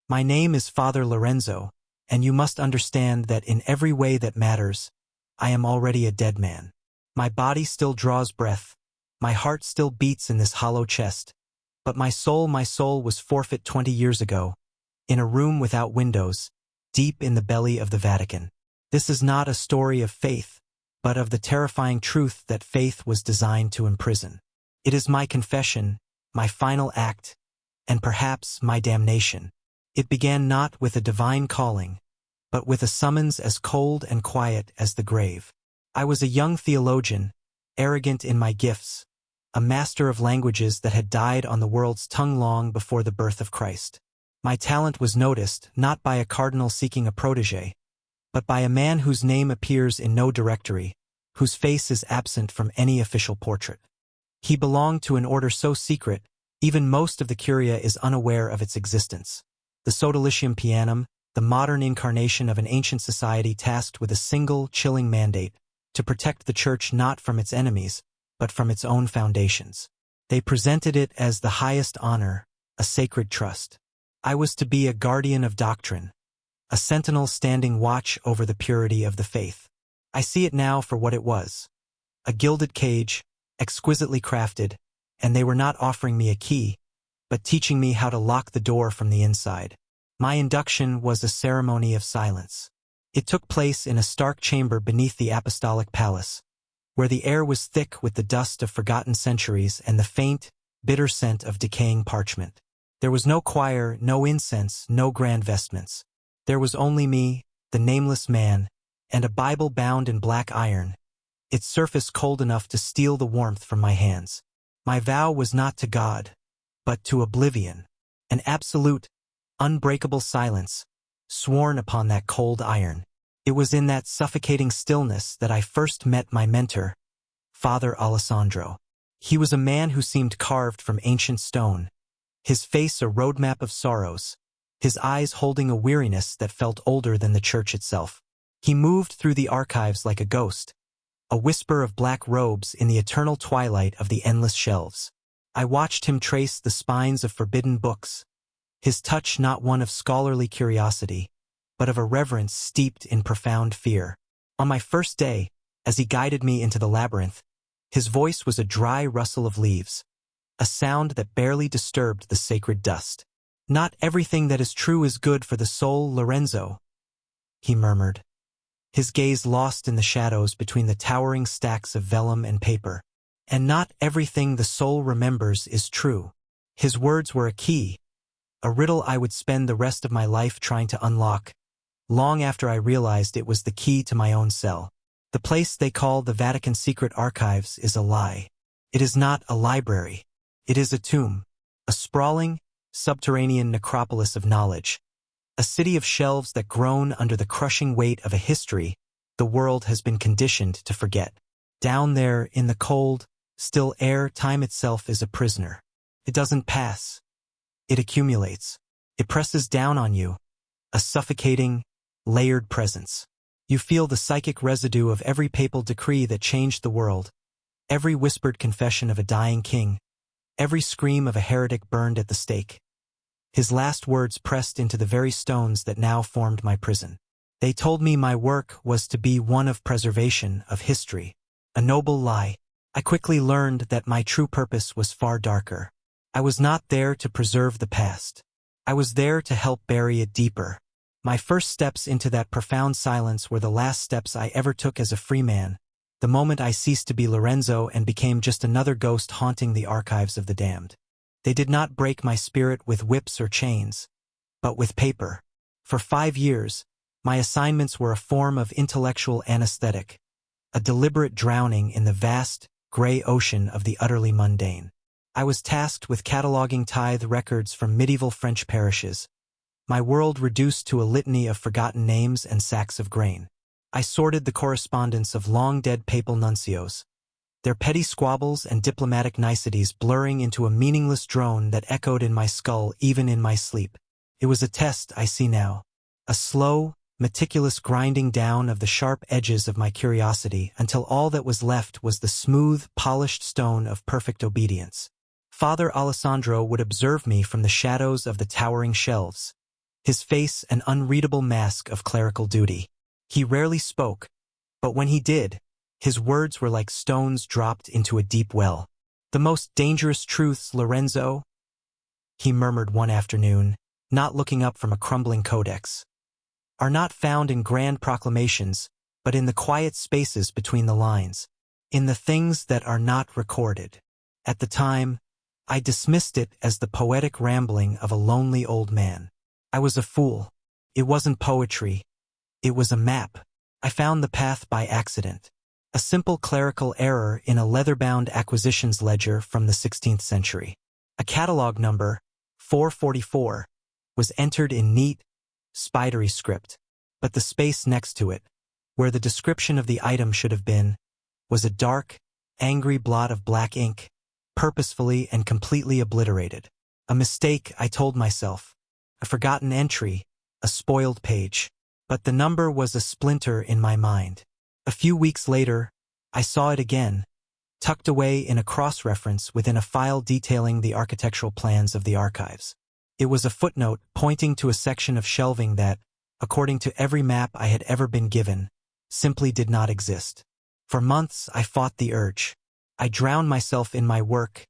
My name is Father Lorenzo, and you must understand that in every way that matters, I am already a dead man. My body still draws breath, my heart still beats in this hollow chest, but my soul was forfeit 20 years ago, in a room without windows, deep in the belly of the Vatican. This is not a story of faith, but of the terrifying truth that faith was designed to imprison. It is my confession, my final act, and perhaps my damnation. It began not with a divine calling, but with a summons as cold and quiet as the grave. I was a young theologian, arrogant in my gifts, a master of languages that had died on the world's tongue long before the birth of Christ. My talent was noticed not by a cardinal seeking a protégé, but by a man whose name appears in no directory, whose face is absent from any official portrait. He belonged to an order so secret, even most of the Curia is unaware of its existence. The Sodalicium Pianum, the modern incarnation of an ancient society tasked with a single, chilling mandate, to protect the Church not from its enemies, but from its own foundations. They presented it as the highest honor, a sacred trust. I was to be a guardian of doctrine, a sentinel standing watch over the purity of the faith. I see it now for what it was. A gilded cage, exquisitely crafted, and they were not offering me a key, but teaching me how to lock the door from the inside. My induction was a ceremony of silence. It took place in a stark chamber beneath the Apostolic Palace, where the air was thick with the dust of forgotten centuries and the faint, bitter scent of decaying parchment. There was no choir, no incense, no grand vestments. There was only me, the nameless man, and a Bible bound in black iron, its surface cold enough to steal the warmth from my hands. My vow was not to God, but to oblivion, an absolute, unbreakable silence, sworn upon that cold iron. It was in that suffocating stillness that I first met my mentor, Father Alessandro. He was a man who seemed carved from ancient stone, his face a roadmap of sorrows, his eyes holding a weariness that felt older than the Church itself. He moved through the archives like a ghost, a whisper of black robes in the eternal twilight of the endless shelves. I watched him trace the spines of forbidden books, his touch not one of scholarly curiosity, but of a reverence steeped in profound fear. On my first day, as he guided me into the labyrinth, his voice was a dry rustle of leaves, a sound that barely disturbed the sacred dust. "Not everything that is true is good for the soul, Lorenzo," he murmured, his gaze lost in the shadows between the towering stacks of vellum and paper. "And not everything the soul remembers is true." His words were a key, a riddle I would spend the rest of my life trying to unlock, long after I realized it was the key to my own cell. The place they call the Vatican Secret Archives is a lie. It is not a library. It is a tomb, a sprawling, subterranean necropolis of knowledge, a city of shelves that groan under the crushing weight of a history the world has been conditioned to forget. Down there, in the cold, still air, time itself is a prisoner. It doesn't pass. It accumulates. It presses down on you, a suffocating, layered presence. You feel the psychic residue of every papal decree that changed the world, every whispered confession of a dying king, every scream of a heretic burned at the stake. His last words pressed into the very stones that now formed my prison. They told me my work was to be one of preservation of history, a noble lie. I quickly learned that my true purpose was far darker. I was not there to preserve the past. I was there to help bury it deeper. My first steps into that profound silence were the last steps I ever took as a free man, the moment I ceased to be Lorenzo and became just another ghost haunting the archives of the damned. They did not break my spirit with whips or chains, but with paper. For 5 years, my assignments were a form of intellectual anesthetic, a deliberate drowning in the vast, gray ocean of the utterly mundane. I was tasked with cataloging tithe records from medieval French parishes, my world reduced to a litany of forgotten names and sacks of grain. I sorted the correspondence of long-dead papal nuncios, their petty squabbles and diplomatic niceties blurring into a meaningless drone that echoed in my skull even in my sleep. It was a test, I see now, a slow, meticulous grinding down of the sharp edges of my curiosity until all that was left was the smooth, polished stone of perfect obedience. Father Alessandro would observe me from the shadows of the towering shelves, his face an unreadable mask of clerical duty. He rarely spoke, but when he did, his words were like stones dropped into a deep well. "The most dangerous truths, Lorenzo," he murmured one afternoon, not looking up from a crumbling codex, "are not found in grand proclamations, but in the quiet spaces between the lines, in the things that are not recorded." At the time, I dismissed it as the poetic rambling of a lonely old man. I was a fool. It wasn't poetry. It was a map. I found the path by accident. A simple clerical error in a leather-bound acquisitions ledger from the 16th century. A catalog number, 444, was entered in neat, spidery script, but the space next to it, where the description of the item should have been, was a dark, angry blot of black ink, purposefully and completely obliterated. A mistake, I told myself. A forgotten entry, a spoiled page. But the number was a splinter in my mind. A few weeks later, I saw it again, tucked away in a cross-reference within a file detailing the architectural plans of the archives. It was a footnote pointing to a section of shelving that, according to every map I had ever been given, simply did not exist. For months I fought the urge. I drowned myself in my work,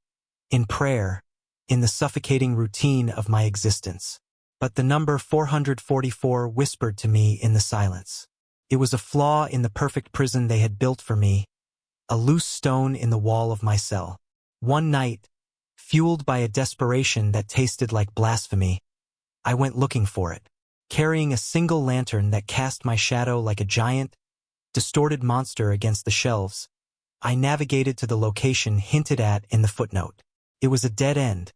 in prayer, in the suffocating routine of my existence. But the number 444 whispered to me in the silence. It was a flaw in the perfect prison they had built for me, a loose stone in the wall of my cell. One night, fueled by a desperation that tasted like blasphemy, I went looking for it, carrying a single lantern that cast my shadow like a giant, distorted monster against the shelves. I navigated to the location hinted at in the footnote. It was a dead end,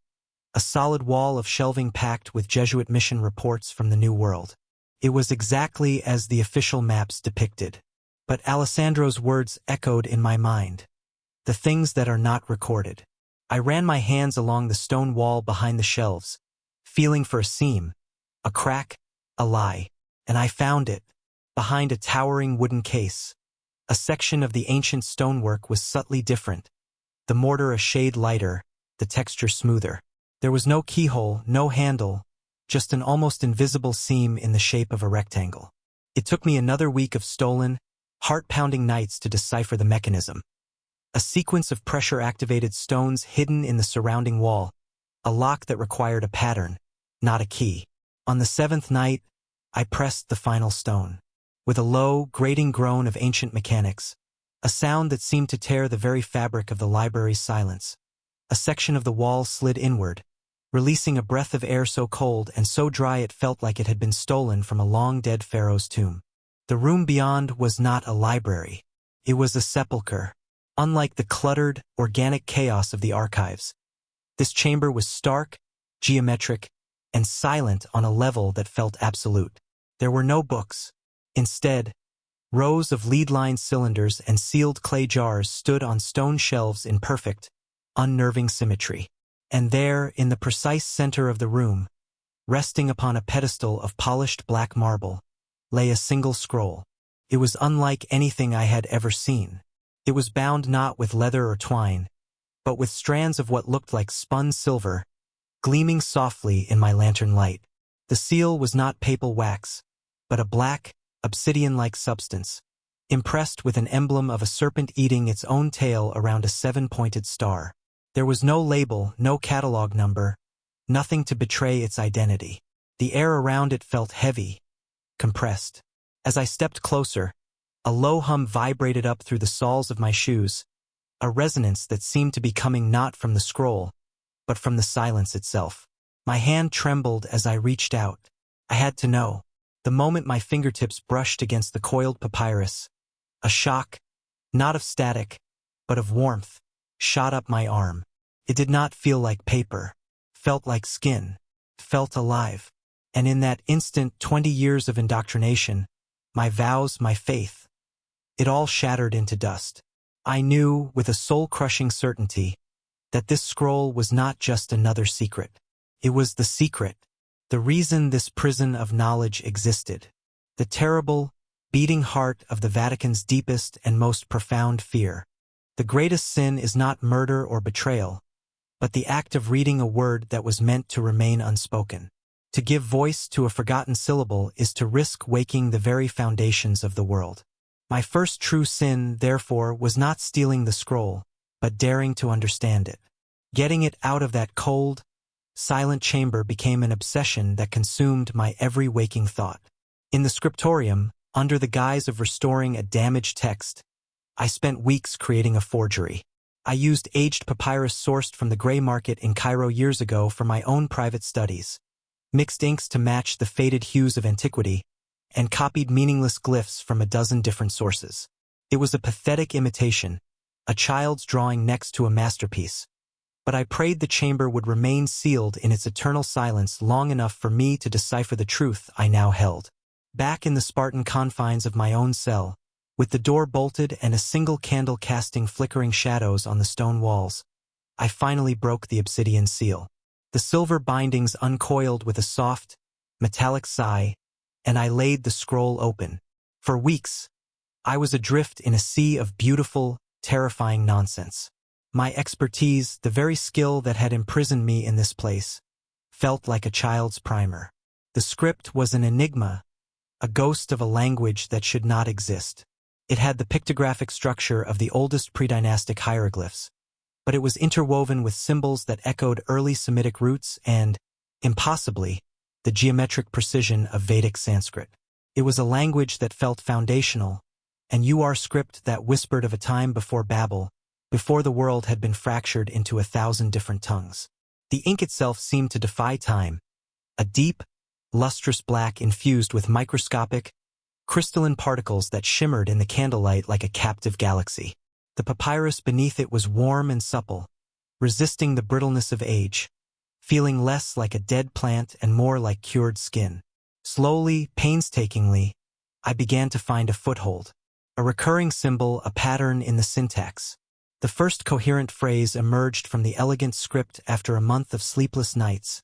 a solid wall of shelving packed with Jesuit mission reports from the New World. It was exactly as the official maps depicted. But Alessandro's words echoed in my mind. The things that are not recorded. I ran my hands along the stone wall behind the shelves, feeling for a seam, a crack, a lie. And I found it, behind a towering wooden case. A section of the ancient stonework was subtly different, the mortar a shade lighter, the texture smoother. There was no keyhole, no handle, just an almost invisible seam in the shape of a rectangle. It took me another week of stolen, heart-pounding nights to decipher the mechanism. A sequence of pressure-activated stones hidden in the surrounding wall, a lock that required a pattern, not a key. On the 7th night, I pressed the final stone. With a low, grating groan of ancient mechanics, a sound that seemed to tear the very fabric of the library's silence, a section of the wall slid inward, releasing a breath of air so cold and so dry it felt like it had been stolen from a long-dead pharaoh's tomb. The room beyond was not a library. It was a sepulchre. Unlike the cluttered, organic chaos of the archives, this chamber was stark, geometric, and silent on a level that felt absolute. There were no books. Instead, rows of lead-lined cylinders and sealed clay jars stood on stone shelves in perfect, unnerving symmetry. And there, in the precise center of the room, resting upon a pedestal of polished black marble, lay a single scroll. It was unlike anything I had ever seen. It was bound not with leather or twine, but with strands of what looked like spun silver, gleaming softly in my lantern light. The seal was not papal wax, but a black, obsidian-like substance, impressed with an emblem of a serpent eating its own tail around a 7-pointed star. There was no label, no catalog number, nothing to betray its identity. The air around it felt heavy, compressed. As I stepped closer, a low hum vibrated up through the soles of my shoes, a resonance that seemed to be coming not from the scroll, but from the silence itself. My hand trembled as I reached out. I had to know. The moment my fingertips brushed against the coiled papyrus, a shock, not of static, but of warmth, shot up my arm. It did not feel like paper, felt like skin, felt alive. And in that instant, 20 years of indoctrination, my vows, my faith, it all shattered into dust. I knew, with a soul-crushing certainty, that this scroll was not just another secret. It was the secret, the reason this prison of knowledge existed, the terrible, beating heart of the Vatican's deepest and most profound fear. The greatest sin is not murder or betrayal, but the act of reading a word that was meant to remain unspoken. To give voice to a forgotten syllable is to risk waking the very foundations of the world. My first true sin, therefore, was not stealing the scroll, but daring to understand it. Getting it out of that cold, silent chamber became an obsession that consumed my every waking thought. In the scriptorium, under the guise of restoring a damaged text, I spent weeks creating a forgery. I used aged papyrus sourced from the gray market in Cairo years ago for my own private studies, mixed inks to match the faded hues of antiquity, and copied meaningless glyphs from a dozen different sources. It was a pathetic imitation, a child's drawing next to a masterpiece. But I prayed the chamber would remain sealed in its eternal silence long enough for me to decipher the truth I now held. Back in the Spartan confines of my own cell, with the door bolted and a single candle casting flickering shadows on the stone walls, I finally broke the obsidian seal. The silver bindings uncoiled with a soft, metallic sigh, and I laid the scroll open. For weeks, I was adrift in a sea of beautiful, terrifying nonsense. My expertise, the very skill that had imprisoned me in this place, felt like a child's primer. The script was an enigma, a ghost of a language that should not exist. It had the pictographic structure of the oldest pre-dynastic hieroglyphs, but it was interwoven with symbols that echoed early Semitic roots and, impossibly, the geometric precision of Vedic Sanskrit. It was a language that felt foundational, an UR script that whispered of a time before Babel, before the world had been fractured into 1,000 different tongues. The ink itself seemed to defy time, a deep, lustrous black infused with microscopic, crystalline particles that shimmered in the candlelight like a captive galaxy. The papyrus beneath it was warm and supple, resisting the brittleness of age, feeling less like a dead plant and more like cured skin. Slowly, painstakingly, I began to find a foothold. A recurring symbol, a pattern in the syntax. The first coherent phrase emerged from the elegant script after a month of sleepless nights,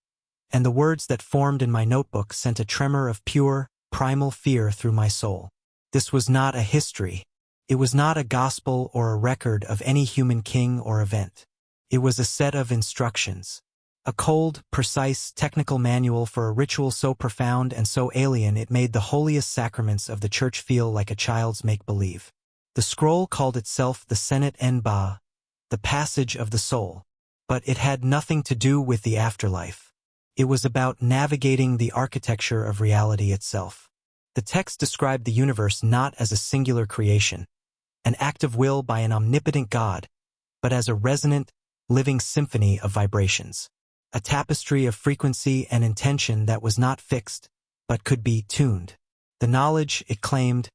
and the words that formed in my notebook sent a tremor of pure, primal fear through my soul. This was not a history. It was not a gospel or a record of any human king or event. It was a set of instructions. A cold, precise, technical manual for a ritual so profound and so alien it made the holiest sacraments of the church feel like a child's make-believe. The scroll called itself the Senet En Ba, the passage of the soul. But it had nothing to do with the afterlife. It was about navigating the architecture of reality itself. The text described the universe not as a singular creation, an act of will by an omnipotent God, but as a resonant, living symphony of vibrations. A tapestry of frequency and intention that was not fixed, but could be tuned. The knowledge, it claimed,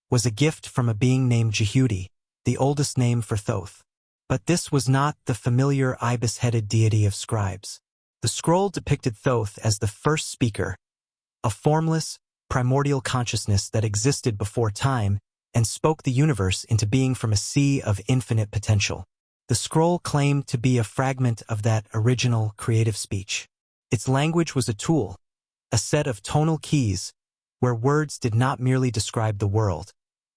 was a gift from a being named Jehudi, the oldest name for Thoth. But this was not the familiar ibis-headed deity of scribes. The scroll depicted Thoth as the first speaker, a formless, primordial consciousness that existed before time and spoke the universe into being from a sea of infinite potential. The scroll claimed to be a fragment of that original creative speech. Its language was a tool, a set of tonal keys, where words did not merely describe the world,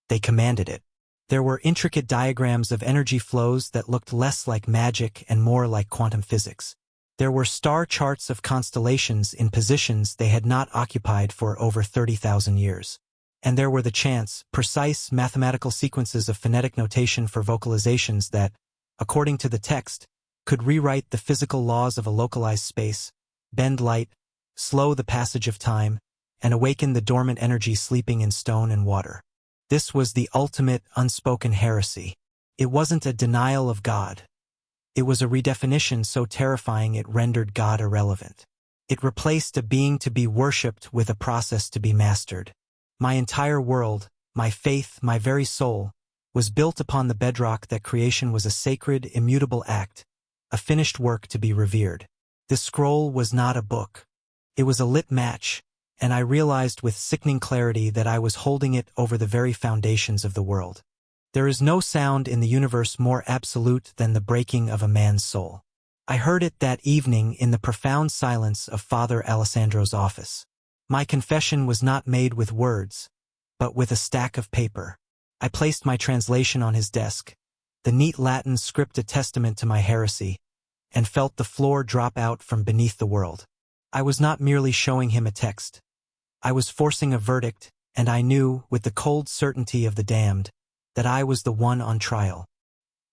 they commanded it. There were intricate diagrams of energy flows that looked less like magic and more like quantum physics. There were star charts of constellations in positions they had not occupied for over 30,000 years. And there were the chants, precise mathematical sequences of phonetic notation for vocalizations that, according to the text, could rewrite the physical laws of a localized space, bend light, slow the passage of time, and awaken the dormant energy sleeping in stone and water. This was the ultimate unspoken heresy. It wasn't a denial of God. It was a redefinition so terrifying it rendered God irrelevant. It replaced a being to be worshipped with a process to be mastered. My entire world, my faith, my very soul, was built upon the bedrock that creation was a sacred, immutable act, a finished work to be revered. This scroll was not a book. It was a lit match, and I realized with sickening clarity that I was holding it over the very foundations of the world. There is no sound in the universe more absolute than the breaking of a man's soul. I heard it that evening in the profound silence of Father Alessandro's office. My confession was not made with words, but with a stack of paper. I placed my translation on his desk, the neat Latin script a testament to my heresy, and felt the floor drop out from beneath the world. I was not merely showing him a text. I was forcing a verdict, and I knew, with the cold certainty of the damned, that I was the one on trial.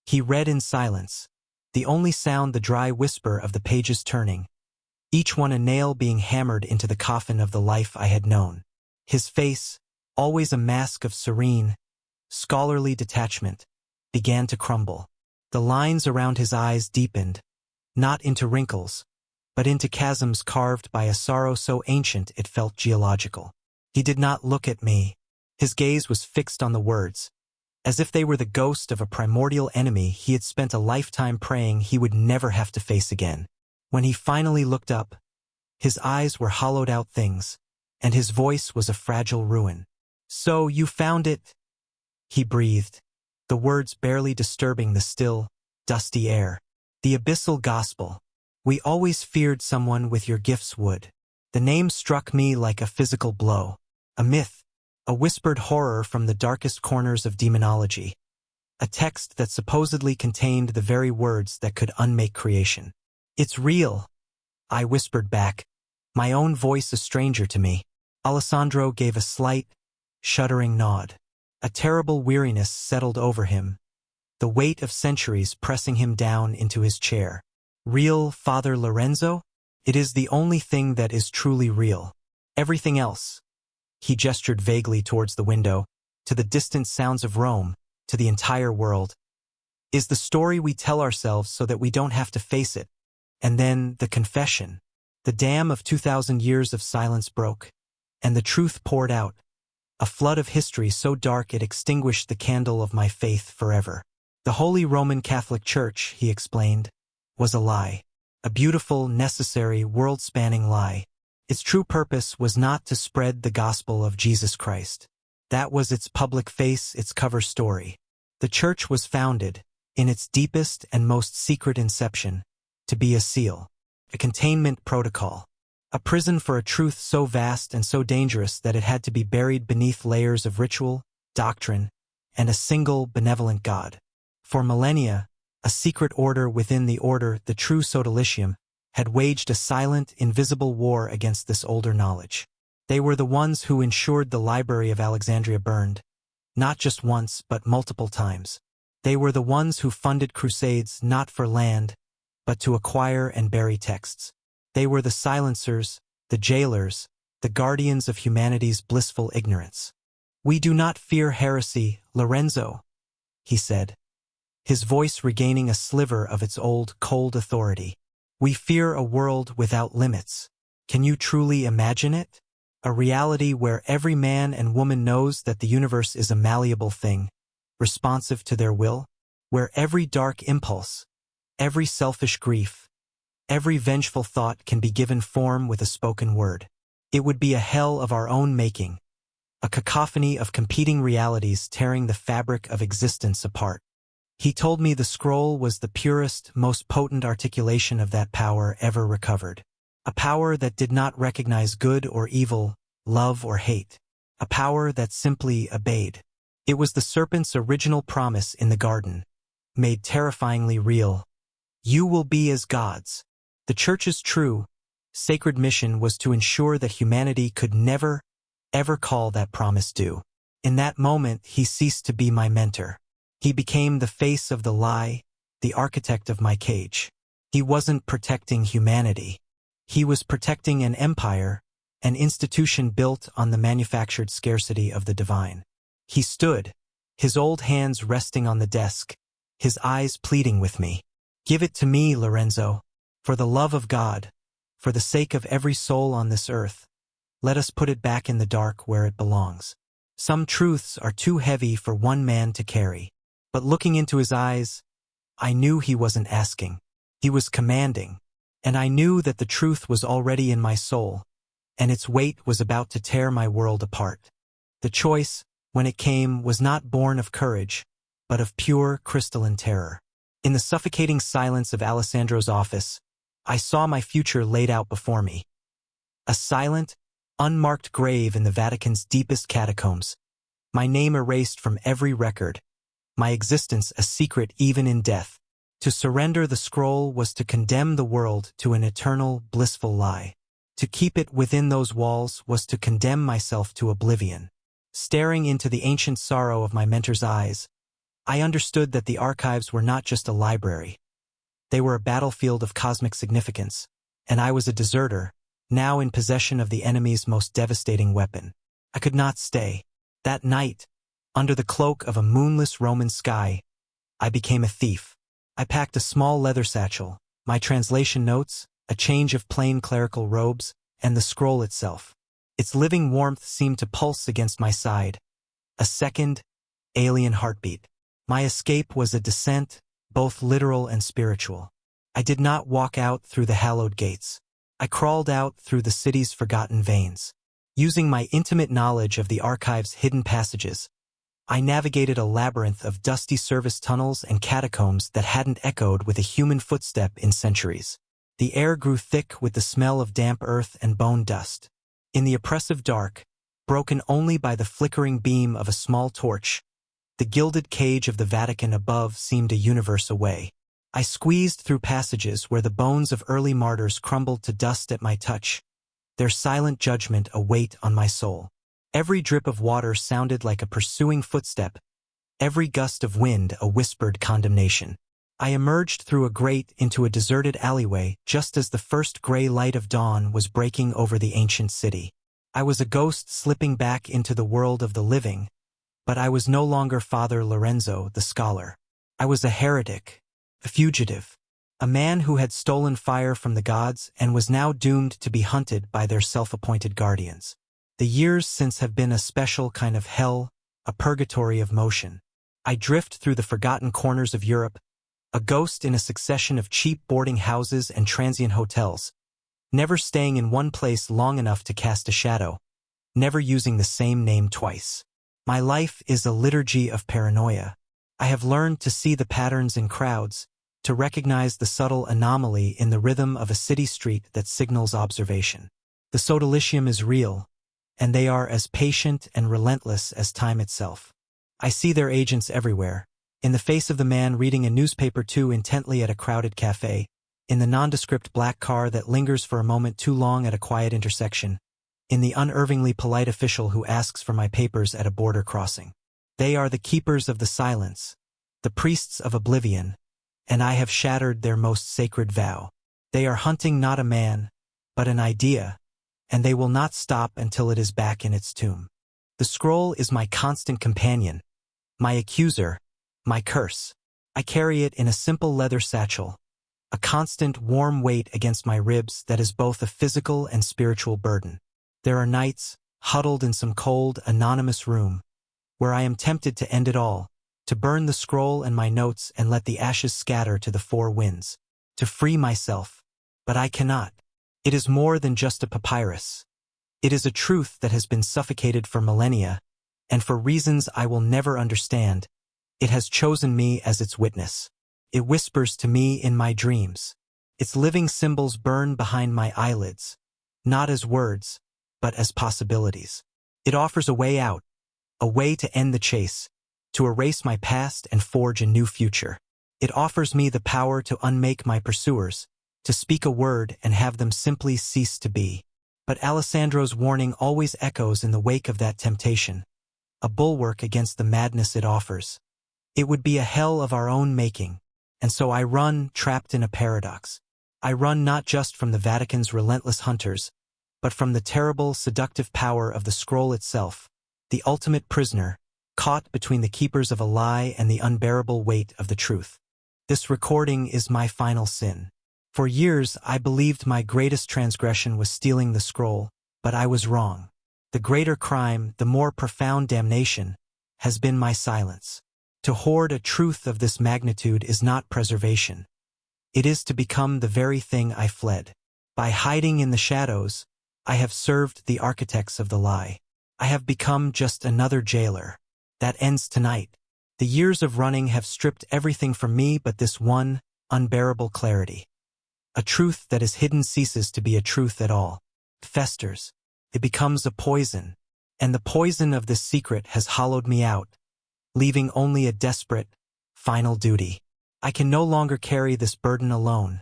He read in silence, the only sound the dry whisper of the pages turning, each one a nail being hammered into the coffin of the life I had known. His face, always a mask of serene, scholarly detachment, began to crumble. The lines around his eyes deepened, not into wrinkles, but into chasms carved by a sorrow so ancient it felt geological. He did not look at me. His gaze was fixed on the words, as if they were the ghost of a primordial enemy he had spent a lifetime praying he would never have to face again. When he finally looked up, his eyes were hollowed-out things, and his voice was a fragile ruin. "So you found it?" he breathed, the words barely disturbing the still, dusty air. "The abyssal gospel. We always feared someone with your gifts would." The name struck me like a physical blow. A myth, a whispered horror from the darkest corners of demonology. A text that supposedly contained the very words that could unmake creation. "It's real," I whispered back, my own voice a stranger to me. Alessandro gave a slight, shuddering nod. A terrible weariness settled over him, the weight of centuries pressing him down into his chair. "Real, Father Lorenzo? It is the only thing that is truly real. Everything else," he gestured vaguely towards the window, to the distant sounds of Rome, to the entire world, "is the story we tell ourselves so that we don't have to face it." And then the confession. The dam of 2,000 years of silence broke, and the truth poured out, a flood of history so dark it extinguished the candle of my faith forever. The Holy Roman Catholic Church, he explained, was a lie. A beautiful, necessary, world-spanning lie. Its true purpose was not to spread the gospel of Jesus Christ. That was its public face, its cover story. The Church was founded, in its deepest and most secret inception, to be a seal, a containment protocol, a prison for a truth so vast and so dangerous that it had to be buried beneath layers of ritual, doctrine, and a single benevolent God. For millennia, a secret order within the order, the true Sodalitium, had waged a silent, invisible war against this older knowledge. They were the ones who ensured the Library of Alexandria burned, not just once but multiple times. They were the ones who funded crusades not for land, but to acquire and bury texts. They were the silencers, the jailers, the guardians of humanity's blissful ignorance. "We do not fear heresy, Lorenzo," he said, his voice regaining a sliver of its old, cold authority. "We fear a world without limits. Can you truly imagine it? A reality where every man and woman knows that the universe is a malleable thing, responsive to their will, where every dark impulse, every selfish grief, every vengeful thought can be given form with a spoken word. It would be a hell of our own making, a cacophony of competing realities tearing the fabric of existence apart." He told me the scroll was the purest, most potent articulation of that power ever recovered. A power that did not recognize good or evil, love or hate. A power that simply obeyed. It was the serpent's original promise in the garden, made terrifyingly real. "You will be as gods." The Church's true, sacred mission was to ensure that humanity could never, ever call that promise due. In that moment, he ceased to be my mentor. He became the face of the lie, the architect of my cage. He wasn't protecting humanity. He was protecting an empire, an institution built on the manufactured scarcity of the divine. He stood, his old hands resting on the desk, his eyes pleading with me. "Give it to me, Lorenzo. For the love of God, for the sake of every soul on this earth, let us put it back in the dark where it belongs. Some truths are too heavy for one man to carry." But looking into his eyes, I knew he wasn't asking. He was commanding. And I knew that the truth was already in my soul, and its weight was about to tear my world apart. The choice, when it came, was not born of courage, but of pure, crystalline terror. In the suffocating silence of Alessandro's office, I saw my future laid out before me. A silent, unmarked grave in the Vatican's deepest catacombs, my name erased from every record, my existence a secret even in death. To surrender the scroll was to condemn the world to an eternal, blissful lie. To keep it within those walls was to condemn myself to oblivion. Staring into the ancient sorrow of my mentor's eyes, I understood that the archives were not just a library. They were a battlefield of cosmic significance, and I was a deserter, now in possession of the enemy's most devastating weapon. I could not stay. That night, under the cloak of a moonless Roman sky, I became a thief. I packed a small leather satchel, my translation notes, a change of plain clerical robes, and the scroll itself. Its living warmth seemed to pulse against my side. A second, alien heartbeat. My escape was a descent, both literal and spiritual. I did not walk out through the hallowed gates. I crawled out through the city's forgotten veins. Using my intimate knowledge of the archive's hidden passages, I navigated a labyrinth of dusty service tunnels and catacombs that hadn't echoed with a human footstep in centuries. The air grew thick with the smell of damp earth and bone dust. In the oppressive dark, broken only by the flickering beam of a small torch, the gilded cage of the Vatican above seemed a universe away. I squeezed through passages where the bones of early martyrs crumbled to dust at my touch, their silent judgment a weight on my soul. Every drip of water sounded like a pursuing footstep, every gust of wind a whispered condemnation. I emerged through a grate into a deserted alleyway just as the first gray light of dawn was breaking over the ancient city. I was a ghost slipping back into the world of the living, but I was no longer Father Lorenzo, the scholar. I was a heretic, a fugitive, a man who had stolen fire from the gods and was now doomed to be hunted by their self-appointed guardians. The years since have been a special kind of hell, a purgatory of motion. I drift through the forgotten corners of Europe, a ghost in a succession of cheap boarding houses and transient hotels, never staying in one place long enough to cast a shadow, never using the same name twice. My life is a liturgy of paranoia. I have learned to see the patterns in crowds, to recognize the subtle anomaly in the rhythm of a city street that signals observation. The sodalicium is real, and they are as patient and relentless as time itself. I see their agents everywhere, in the face of the man reading a newspaper too intently at a crowded cafe, in the nondescript black car that lingers for a moment too long at a quiet intersection, in the unervingly polite official who asks for my papers at a border crossing. They are the keepers of the silence, the priests of oblivion, and I have shattered their most sacred vow. They are hunting not a man, but an idea, and they will not stop until it is back in its tomb. The scroll is my constant companion, my accuser, my curse. I carry it in a simple leather satchel, a constant warm weight against my ribs that is both a physical and spiritual burden. There are nights, huddled in some cold, anonymous room, where I am tempted to end it all, to burn the scroll and my notes and let the ashes scatter to the four winds, to free myself, but I cannot. It is more than just a papyrus. It is a truth that has been suffocated for millennia, and for reasons I will never understand, it has chosen me as its witness. It whispers to me in my dreams. Its living symbols burn behind my eyelids, not as words, but as possibilities. It offers a way out, a way to end the chase, to erase my past and forge a new future. It offers me the power to unmake my pursuers, to speak a word and have them simply cease to be. But Alessandro's warning always echoes in the wake of that temptation, a bulwark against the madness it offers. It would be a hell of our own making, and so I run trapped in a paradox. I run not just from the Vatican's relentless hunters, but from the terrible, seductive power of the scroll itself, the ultimate prisoner, caught between the keepers of a lie and the unbearable weight of the truth. This recording is my final sin. For years I believed my greatest transgression was stealing the scroll, but I was wrong. The greater crime, the more profound damnation, has been my silence. To hoard a truth of this magnitude is not preservation. It is to become the very thing I fled. By hiding in the shadows, I have served the architects of the lie. I have become just another jailer. That ends tonight. The years of running have stripped everything from me but this one, unbearable clarity. A truth that is hidden ceases to be a truth at all. It festers. It becomes a poison. And the poison of this secret has hollowed me out, leaving only a desperate, final duty. I can no longer carry this burden alone,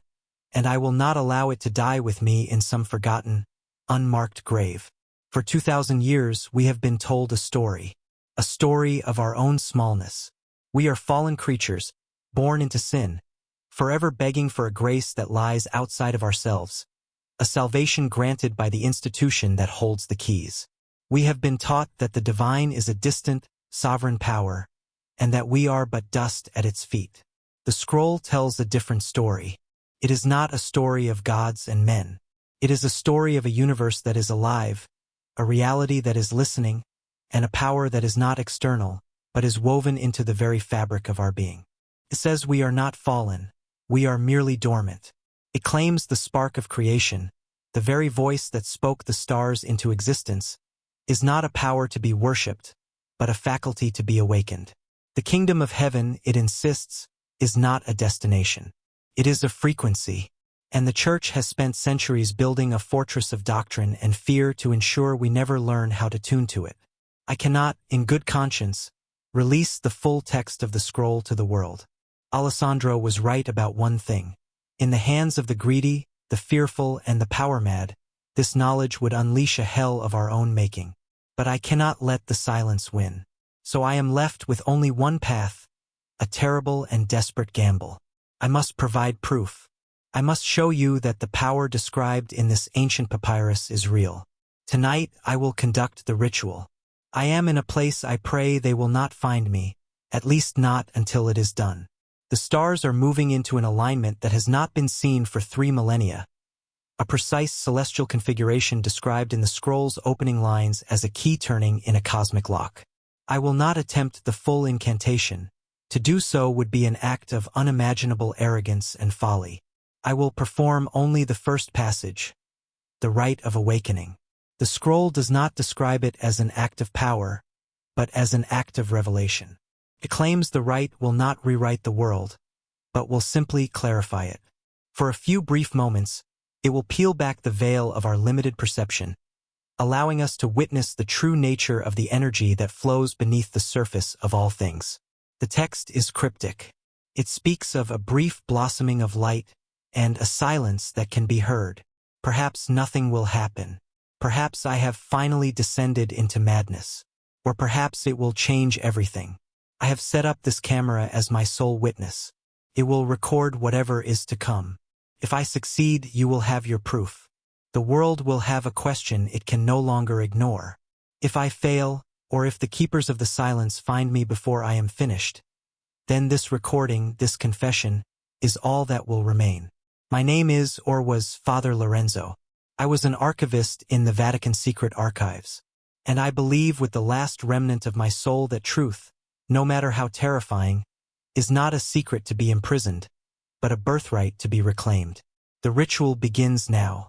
and I will not allow it to die with me in some forgotten, unmarked grave. For 2,000 years we have been told a story of our own smallness. We are fallen creatures, born into sin, forever begging for a grace that lies outside of ourselves, a salvation granted by the institution that holds the keys. We have been taught that the divine is a distant, sovereign power, and that we are but dust at its feet. The scroll tells a different story. It is not a story of gods and men. It is a story of a universe that is alive, a reality that is listening, and a power that is not external, but is woven into the very fabric of our being. It says we are not fallen, we are merely dormant. It claims the spark of creation, the very voice that spoke the stars into existence, is not a power to be worshipped, but a faculty to be awakened. The kingdom of heaven, it insists, is not a destination. It is a frequency, and the Church has spent centuries building a fortress of doctrine and fear to ensure we never learn how to tune to it. I cannot, in good conscience, release the full text of the scroll to the world. Alessandro was right about one thing. In the hands of the greedy, the fearful, and the power-mad, this knowledge would unleash a hell of our own making. But I cannot let the silence win. So I am left with only one path, a terrible and desperate gamble. I must provide proof. I must show you that the power described in this ancient papyrus is real. Tonight I will conduct the ritual. I am in a place I pray they will not find me, at least not until it is done. The stars are moving into an alignment that has not been seen for 3 millennia, a precise celestial configuration described in the scroll's opening lines as a key turning in a cosmic lock. I will not attempt the full incantation. To do so would be an act of unimaginable arrogance and folly. I will perform only the first passage, the rite of awakening. The scroll does not describe it as an act of power, but as an act of revelation. It claims the rite will not rewrite the world, but will simply clarify it. For a few brief moments, it will peel back the veil of our limited perception, allowing us to witness the true nature of the energy that flows beneath the surface of all things. The text is cryptic. It speaks of a brief blossoming of light and a silence that can be heard. Perhaps nothing will happen. Perhaps I have finally descended into madness. Or perhaps it will change everything. I have set up this camera as my sole witness. It will record whatever is to come. If I succeed, you will have your proof. The world will have a question it can no longer ignore. If I fail, or if the keepers of the silence find me before I am finished, then this recording, this confession, is all that will remain. My name is or was Father Lorenzo. I was an archivist in the Vatican secret archives, and I believe with the last remnant of my soul that truth, no matter how terrifying, is not a secret to be imprisoned, but a birthright to be reclaimed. The ritual begins now.